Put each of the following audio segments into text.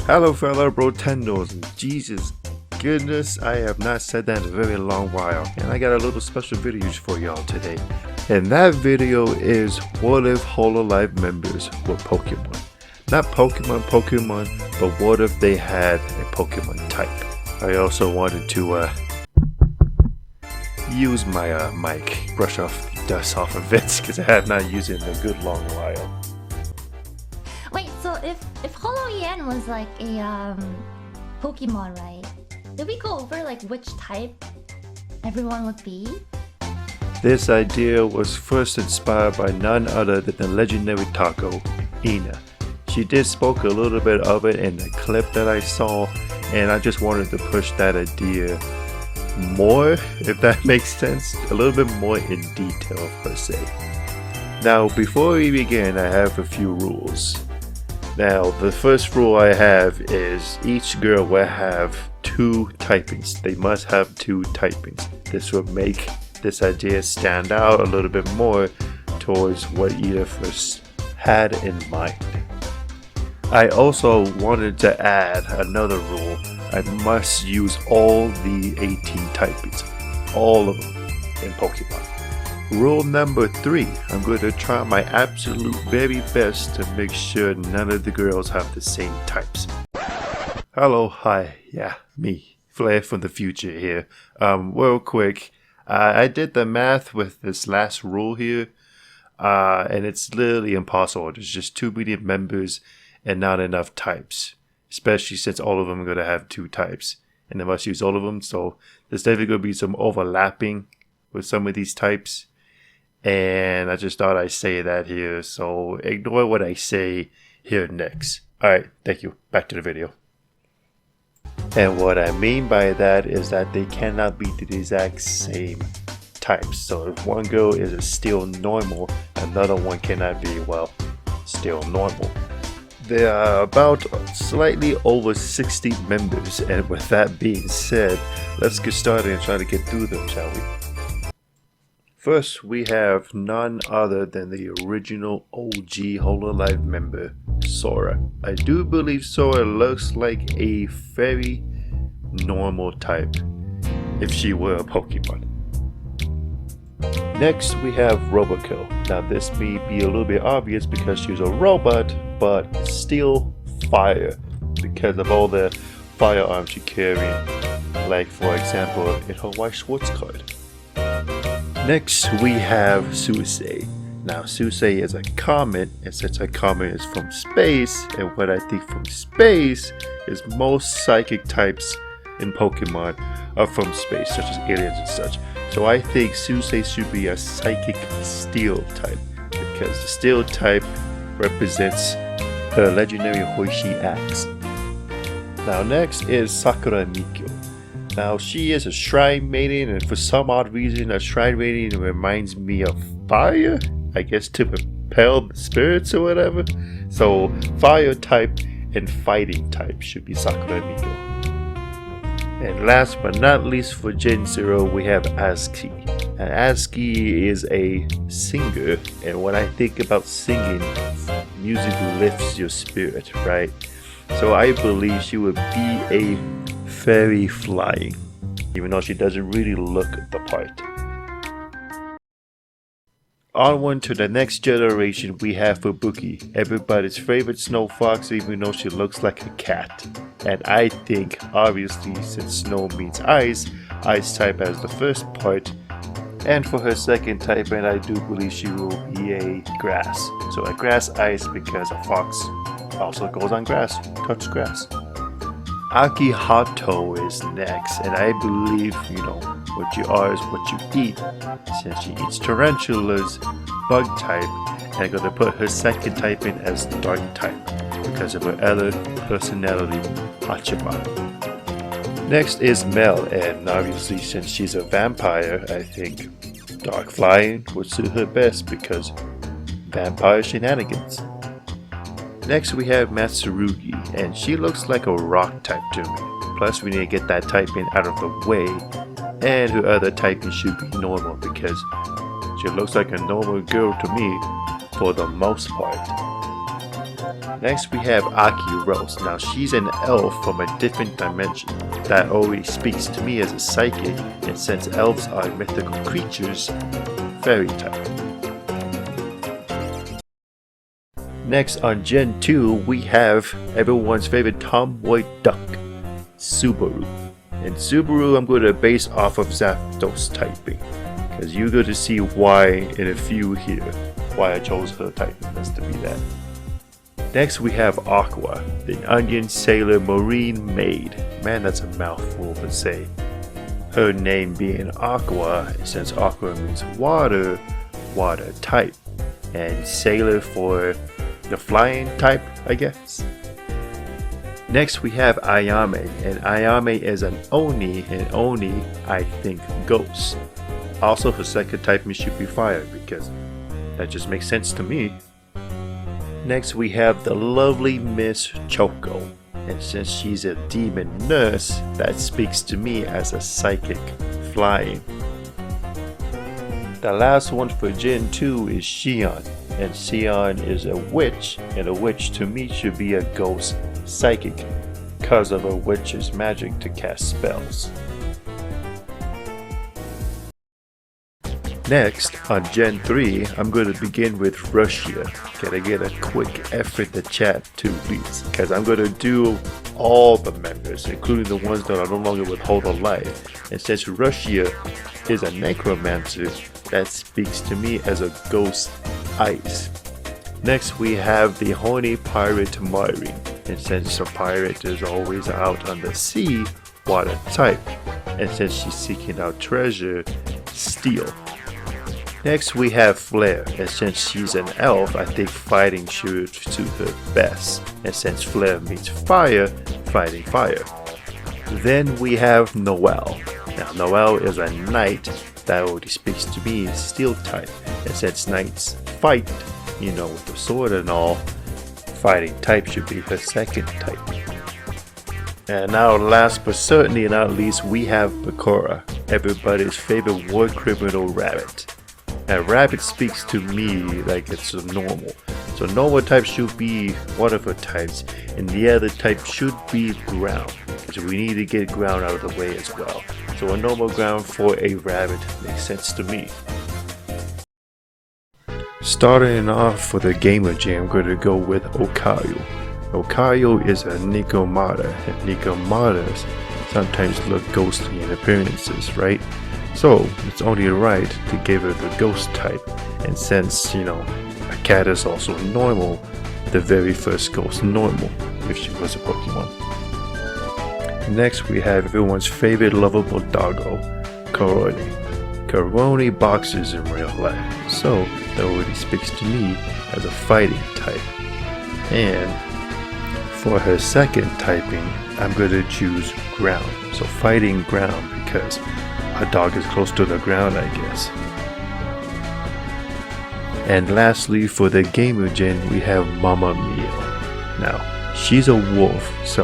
Hello fellow Brotendos, and Jesus goodness, I have not said that in a very long while, and I got a little special video for y'all today. And that video is what if Hololive members were Pokemon? Not Pokemon, but what if they had a Pokemon type? I also wanted to use my mic, brush off the dust off of it, because I have not used it in a good long while. Wait, so if Hololive was like a Pokemon, right? Did we go over like which type everyone would be? This idea was first inspired by none other than the legendary taco, Enma. She did spoke a little bit of it in the clip that I saw, and I just wanted to push that idea more, if that makes sense, a little bit more in detail per se. Now before we begin, I have a few rules. Now the first rule I have is each girl will have 2 typings. They must have 2 typings. This will make this idea stand out a little bit more towards what either first had in mind. I also wanted to add another rule. I must use all the 18 typings, all of them in Pokemon. Rule number 3, I'm going to try my absolute very best to make sure none of the girls have the same types. Hello, hi, yeah, me, Flair from the future here. Real quick, I did the math with this last rule here, and it's literally impossible. There's just too many members and not enough types, especially since all of them are going to have 2 types, and they must use all of them, so there's definitely going to be some overlapping with some of these types. And I just thought I'd say that here, so ignore what I say here next. Alright, thank you. Back to the video. And what I mean by that is that they cannot be the exact same types. So if one girl is a still normal, another one cannot be, well, still normal. There are about slightly over 60 members, and with that being said, let's get started and try to get through them, shall we? First, we have none other than the original OG Hololive member, Sora. I do believe Sora looks like a very normal type if she were a Pokemon. Next, we have Robokill. Now this may be a little bit obvious because she's a robot, but still fire because of all the firearms she's carrying, like for example in her white sports card. Next, we have Susei. Now, Susei is a comet, and since a comet is from space, and what I think from space is most psychic types in Pokemon are from space, such as aliens and such. So I think Susei should be a psychic steel type, because the steel type represents her legendary Hoishi axe. Now, next is Sakura Mikyo. Now, she is a Shrine Maiden, and for some odd reason, a Shrine Maiden reminds me of fire? I guess to repel the spirits or whatever. So, fire type and fighting type should be Sakura Mikyo. And last but not least for Gen 0, we have Azuki. And Azuki is a singer, and when I think about singing, music lifts your spirit, right? So I believe she would be a fairy flying, even though she doesn't really look the part. Onward to the next generation, we have Fubuki, everybody's favorite snow fox, even though she looks like a cat. And I think, obviously, since snow means ice, ice type as the first part, and for her second type, and I do believe she will be a grass. So a grass ice because a fox also goes on grass, touch grass. Akihato is next, and I believe, what you are is what you eat. Since she eats tarantulas, bug type, and I'm going to put her second type in as dark type because of her other personality, Hachiman. Next is Mel, and obviously since she's a vampire, I think dark flying would suit her best because vampire shenanigans. Next we have Matsurugi, and she looks like a rock type to me. Plus we need to get that typing out of the way, and her other typing should be normal because she looks like a normal girl to me for the most part. Next we have Aki Rose. Now she's an elf from a different dimension that already speaks to me as a psychic, and since elves are mythical creatures, fairy type. Next on Gen 2 we have everyone's favorite tomboy duck, Subaru. And Subaru I'm going to base off of Zapdos typing, because you're going to see why in a few here, why I chose her typing as to be that. Next we have Aqua, the onion sailor marine maid. Man, that's a mouthful to say. Her name being Aqua, since Aqua means water, water type, and sailor for the flying type, I guess. Next we have Ayame, and Ayame is an Oni, and Oni I think ghost. Also her second typing should be fire, because that just makes sense to me. Next we have the lovely Miss Choco, and since she's a demon nurse, that speaks to me as a psychic flying. The last one for Gen 2 is Xion, and Xion is a witch, and a witch to me should be a ghost psychic because of a witch's magic to cast spells. Next, on Gen 3, I'm going to begin with Russia. Gotta get a quick effort to chat too, please, because I'm going to do all the members, including the ones that are no longer with Hololive. And since Russia is a necromancer, that speaks to me as a ghost ice. Next, we have the horny pirate Mairi, and since a pirate is always out on the sea, water type, and since she's seeking out treasure, steel. Next we have Flare, and since she's an elf, I think fighting should suit her best, and since Flare means fire, fighting fire. Then we have Noelle. Now Noelle is a knight that already speaks to me as steel type, and since knights fight, you know, with the sword and all, fighting type should be her second type. And now last but certainly not least, we have Bakura, everybody's favorite war criminal rabbit. Now rabbit speaks to me like it's a normal. So normal type should be one of her types, and the other type should be ground, because we need to get ground out of the way as well. So a normal ground for a rabbit makes sense to me. Starting off for the gamer jam, I'm going to go with Okayo. Okayo is a Nikomata, and Nikomatas sometimes look ghostly in appearances, right? So it's only right to give her the ghost type, and since, you know, a cat is also normal, the very first ghost normal, if she was a Pokemon. Next we have everyone's favorite lovable doggo, Koroni. Koroni boxes in real life, so that already speaks to me as a fighting type. And for her second typing, I'm going to choose ground, so fighting ground, because a dog is close to the ground, I guess. And lastly, for the gamer gen, we have Mama Mio. Now, she's a wolf, so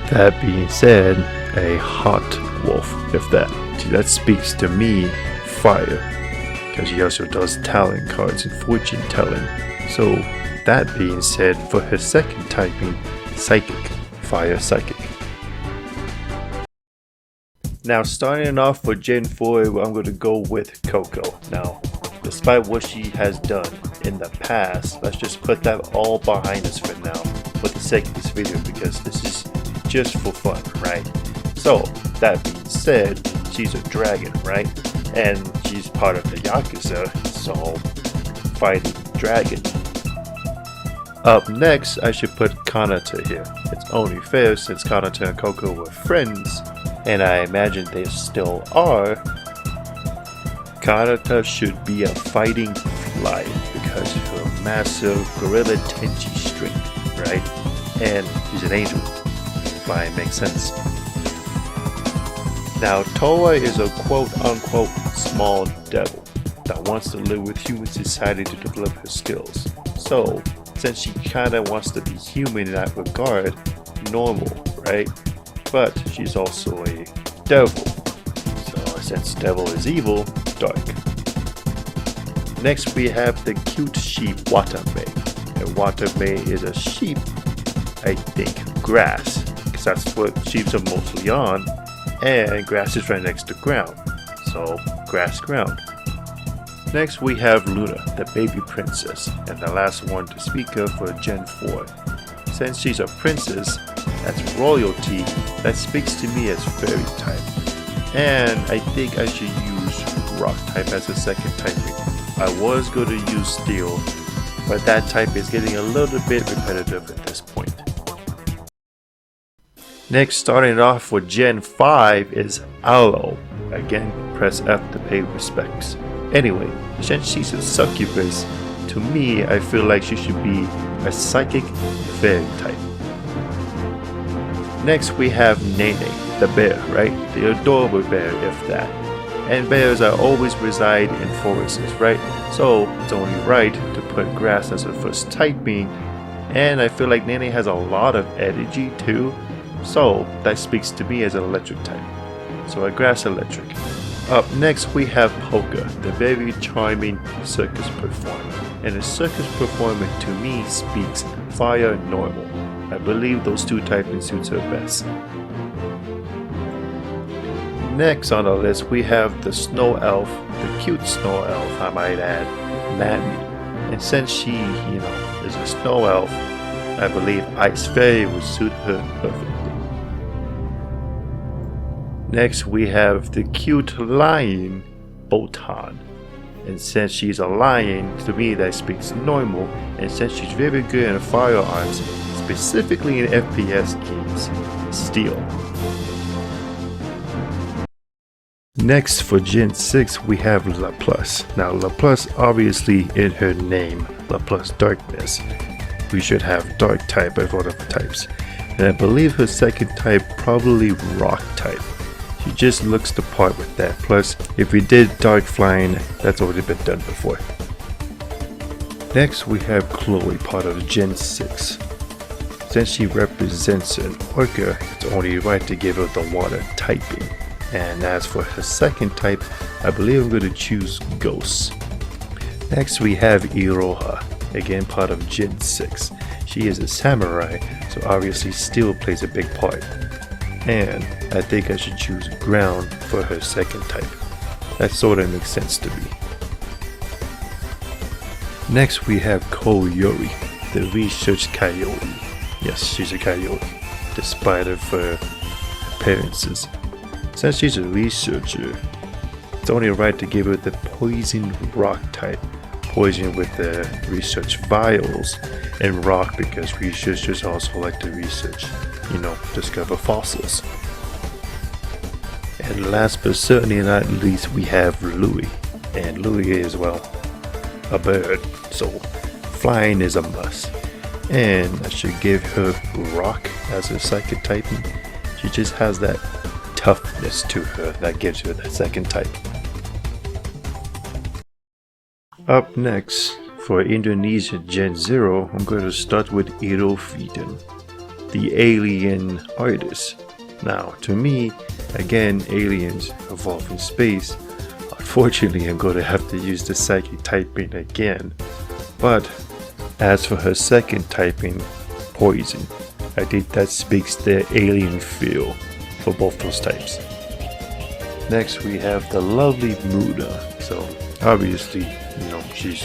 that being said, a hot wolf, if that speaks to me, fire, because she also does talent cards and fortune telling. So that being said, for her second typing, psychic, fire psychic. Now starting off for Gen 4, I'm going to go with Coco. Now, despite what she has done in the past, let's just put that all behind us for now, for the sake of this video, because this is just for fun, right? So, that being said, she's a dragon, right? And she's part of the Yakuza, so fighting dragon. Up next, I should put Kanata here. It's only fair since Kanata and Coco were friends, and I imagine they still are. Kanata should be a fighting fly because of her massive Gorilla Tenchi strength, right? And she's an angel. Flying makes sense. Now, Toa is a quote-unquote small devil that wants to live with human society to develop her skills. So, since she kinda wants to be human in that regard, normal, right? But she's also a devil. So, since devil is evil, dark. Next we have the cute sheep Watanabe. And the water main is a sheep, I think grass, because that's what sheep are mostly on, and grass is right next to ground, so grass ground. Next we have Luna, the baby princess, and the last one to speak of for Gen 4. Since she's a princess, that's royalty, that speaks to me as fairy type. And I think I should use rock type as a second typing. I was going to use steel, but that type is getting a little bit repetitive at this point. Next, starting off with Gen 5 is Aloe. Again, press F to pay respects. Anyway, since she's a succubus, to me I feel like she should be a psychic fairy type. Next we have Nene, the bear, right? The adorable bear, if that. And bears are always reside in forests, right? So it's only right to put grass as her first typing. And I feel like Nene has a lot of energy too. So that speaks to me as an electric type. So a grass electric. Up next we have Polka, the very charming circus performer. And a circus performer to me speaks fire normal. I believe those two typing suits her best. Next on the list we have the snow elf, the cute snow elf I might add, Mammy. And since she, is a snow elf, I believe Ice Fairy would suit her perfectly. Next we have the cute lion, Botan. And since she's a lion, to me that speaks normal, and since she's very good in firearms, specifically in FPS games, steel. Next for Gen 6 we have La Plus. Now La Plus obviously in her name, La Plus Darkness. We should have dark type of one of the types. And I believe her second type probably rock type. She just looks the part with that. Plus, if we did dark flying, that's already been done before. Next we have Chloe, part of Gen 6. Since she represents an orca, it's only right to give her the water typing. And as for her second type, I believe I'm going to choose Ghost. Next we have Iroha, again part of Gen 6. She is a samurai, so obviously steel plays a big part. And I think I should choose ground for her second type. That sort of makes sense to me. Next we have Koyori, the research coyote. Yes, she's a coyote, despite of her appearances. Since she's a researcher, it's only right to give her the poison rock type. Poison with the research vials, and rock because researchers also like to research, discover fossils. And last but certainly not least we have Louis. And Louis is, well, a bird, so flying is a must. And I should give her rock as her psychic typing. She just has that toughness to her that gives her that second type. Up next, for Indonesia Gen 0, I'm going to start with Irofiden, the alien artist. Now, to me, again, aliens evolve in space. Unfortunately, I'm going to have to use the psychic typing again. But, as for her second typing, poison, I think that speaks the alien feel for both those types. Next, we have the lovely Muda. So, obviously, she's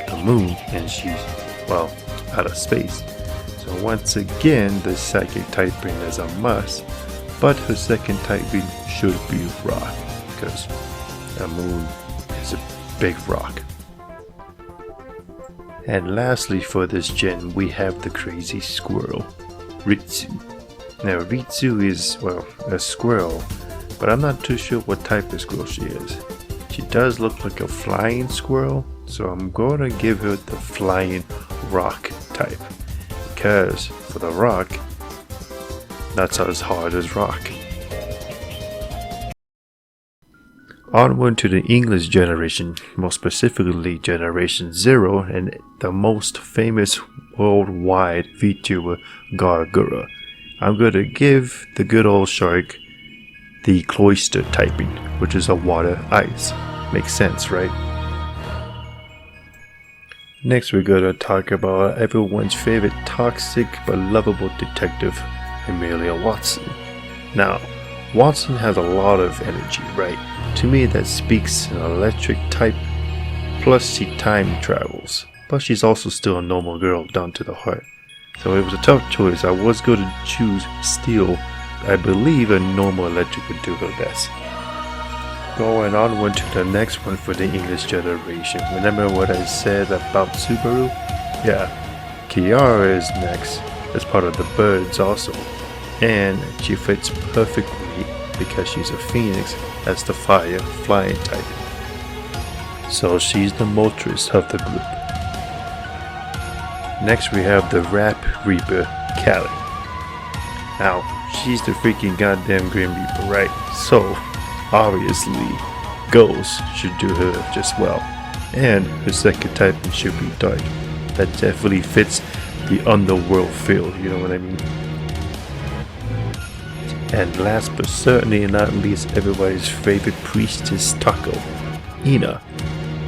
the moon and she's, well, out of space. So once again, the psychic typing is a must, but her second typing should be rock, because the moon is a big rock. And lastly for this gen, we have the crazy squirrel, Ritsu. Now Ritsu is, well, a squirrel, but I'm not too sure what type of squirrel she is. She does look like a flying squirrel, so I'm going to give her the flying rock type, because for the rock, that's as hard as rock. Onward to the English generation, more specifically Generation 0, and the most famous worldwide VTuber, Gargura. I'm going to give the good old shark the cloister typing, which is a water ice. Makes sense, right? Next we're gonna talk about everyone's favorite toxic but lovable detective, Amelia Watson. Now, Watson has a lot of energy, right? To me that speaks an electric type, plus she time travels. But she's also still a normal girl down to the heart. So it was a tough choice. I was going to choose steel. I believe a normal electric would do her best. Going on to the next one for the English generation. Remember what I said about Subaru? Yeah, Kiara is next as part of the birds also. And she fits perfectly because she's a phoenix as the fire flying type. So she's the motorist of the group. Next we have the Rap Reaper, Callie. Now, she's the freaking goddamn Grim Reaper, right? So, obviously, Ghost should do her just well. And her second type should be dark. That definitely fits the underworld feel, you know what I mean? And last but certainly not least, everybody's favorite priestess Taco, Enma.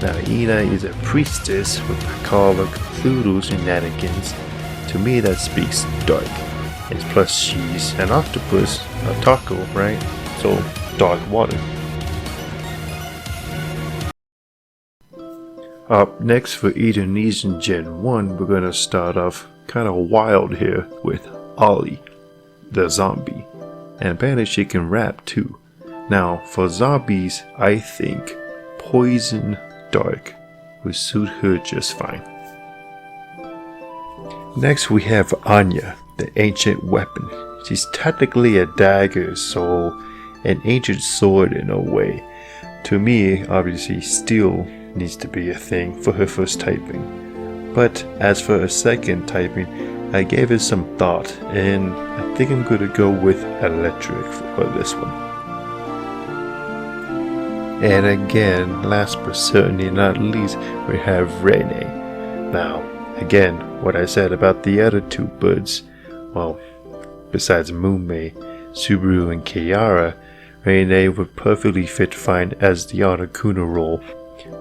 Now, Enma is a priestess with Call of Cthulhu shenanigans. To me, that speaks dark. And plus, she's an octopus, a taco, right? So, dark water. Up next for Indonesian Gen 1, we're gonna start off kind of wild here with Ollie, the zombie. And apparently she can rap too. Now, for zombies, I think Poison Dark would suit her just fine. Next we have Anya, the ancient weapon. She's technically a dagger, so an ancient sword in a way. To me, obviously, steel needs to be a thing for her first typing. But as for her second typing, I gave it some thought, and I think I'm gonna go with electric for this one. And again, last but certainly not least, we have Rene. Now, again, what I said about the other two birds, well, besides Moonmei, Subaru and Kiara, Rene would perfectly fit fine as the Articuno role,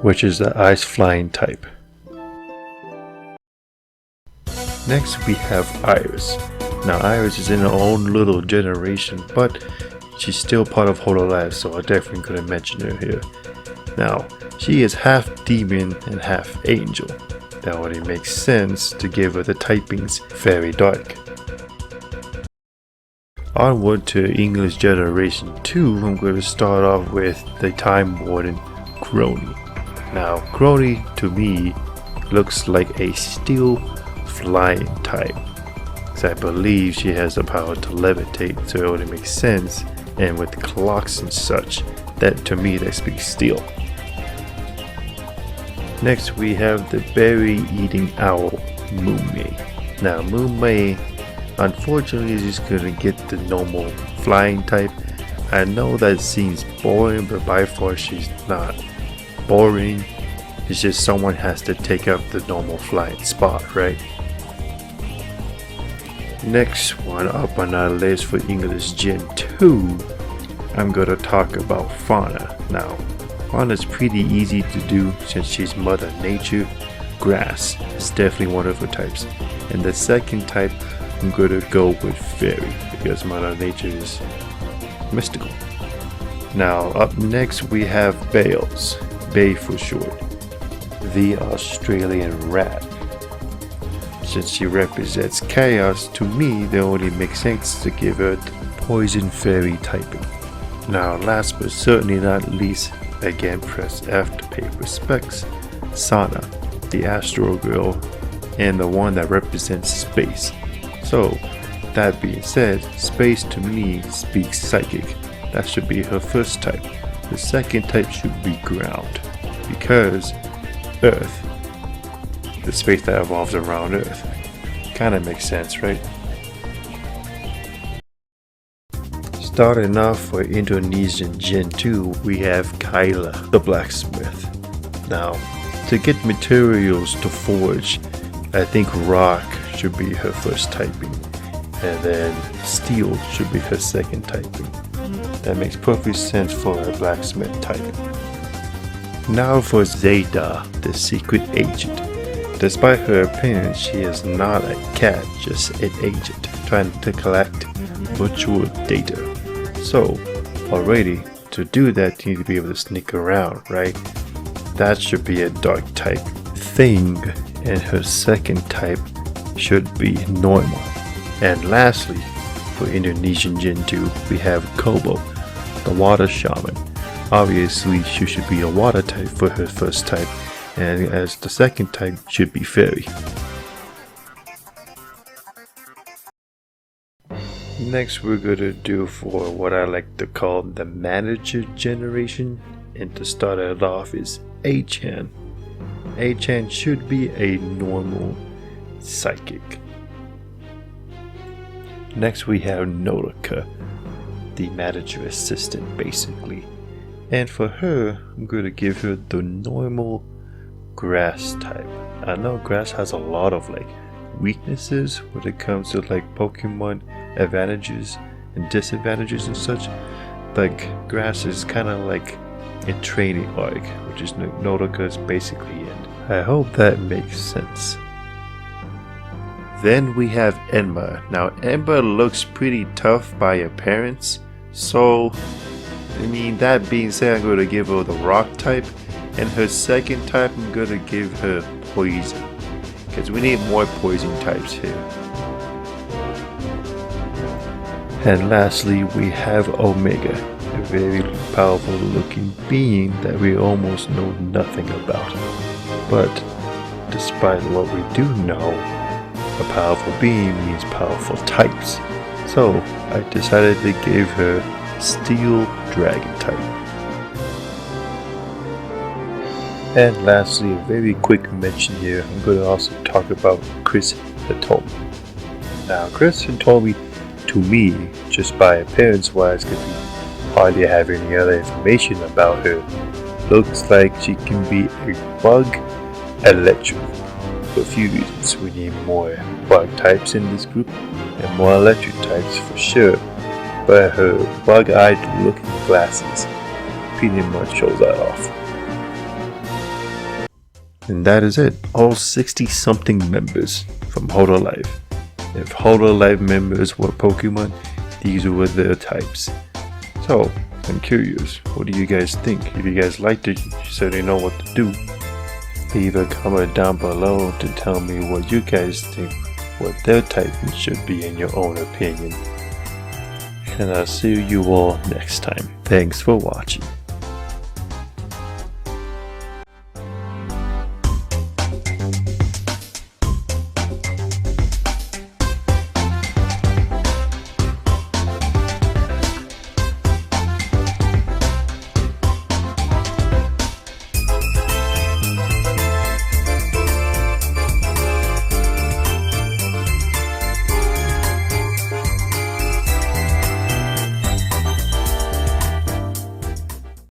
which is the ice flying type. Next we have Iris. Now Iris is in her own little generation, but she's still part of Hololive, so I definitely couldn't mention her here. Now, she is half demon and half angel. That only makes sense to give her the typings very dark. Onward to English Generation 2, I'm going to start off with the Time Warden, Crony. Now, Crony to me looks like a steel flying type, because I believe she has the power to levitate, so it only makes sense. And with clocks and such, that to me that speaks steel. Next we have the berry eating owl, Moonmei. Now Moonmei, unfortunately, is just gonna get the normal flying type. I know that seems boring, but by far she's not boring. It's just someone has to take up the normal flying spot, right? Next one up on our list for English Gen 2, I'm gonna talk about Fauna. Now, Fauna's pretty easy to do since she's Mother Nature. Grass is definitely one of her types. And the second type, I'm gonna go with Fairy because Mother Nature is mystical. Now, up next we have Bales, Bay for short, the Australian rat. Since she represents chaos, to me it only makes sense to give her poison fairy typing. Now last but certainly not least, again press F to pay respects, Sana, the Astro Girl, and the one that represents space. So that being said, space to me speaks psychic. That should be her first type. The second type should be ground, because Earth, the space that evolves around Earth. Kinda makes sense, right? Starting off for Indonesian Gen 2, we have Kyla, the blacksmith. Now, to get materials to forge, I think rock should be her first typing, and then steel should be her second typing. That makes perfect sense for a blacksmith type. Now for Zeta, the secret agent. despite her appearance, she is not a cat, just an agent trying to collect virtual data. So, already, to do that, you need to be able to sneak around, right? That should be a dark type thing, and her second type should be normal. And lastly, for Indonesian Jinju, we have Kobo, the water shaman. Obviously, she should be a water type for her first type, and as the second type should be fairy. Next, we're gonna do for what I like to call the manager generation, and to start it off is A-chan. A-chan should be a normal psychic. Next we have Nodoka, the manager assistant basically. And for her, I'm going to give her the normal grass type. I know grass has a lot of like weaknesses when it comes to like Pokemon advantages and disadvantages and such. Like grass is kind of like a training arc, which is Nodoka's basically it. I hope that makes sense. Then we have Enma. Now Enma looks pretty tough by appearance, so I mean, that being said, I'm going to give her the rock type, and her second type I'm going to give her poison, because we need more poison types here. And lastly we have Omega, a very powerful looking being that we almost know nothing about. But despite what we do know, a powerful being means powerful types. So I decided to give her Steel Dragon type. And lastly, a very quick mention here, I'm going to also talk about Chris Hitomi. Now Chris Hitomi, to me, just by appearance wise, could be hardly have any other information about her. Looks like she can be a bug electric. For a few reasons, we need more bug types in this group and more electric types for sure, but her bug-eyed looking glasses pretty much shows that off. And that is it, all 60 something members from Hololive. If Hololive members were Pokemon, these were their types. So, I'm curious, what do you guys think? If you guys liked it, you certainly know what to do. Leave a comment down below to tell me what you guys think, what their typing should be in your own opinion. And I'll see you all next time. Thanks for watching.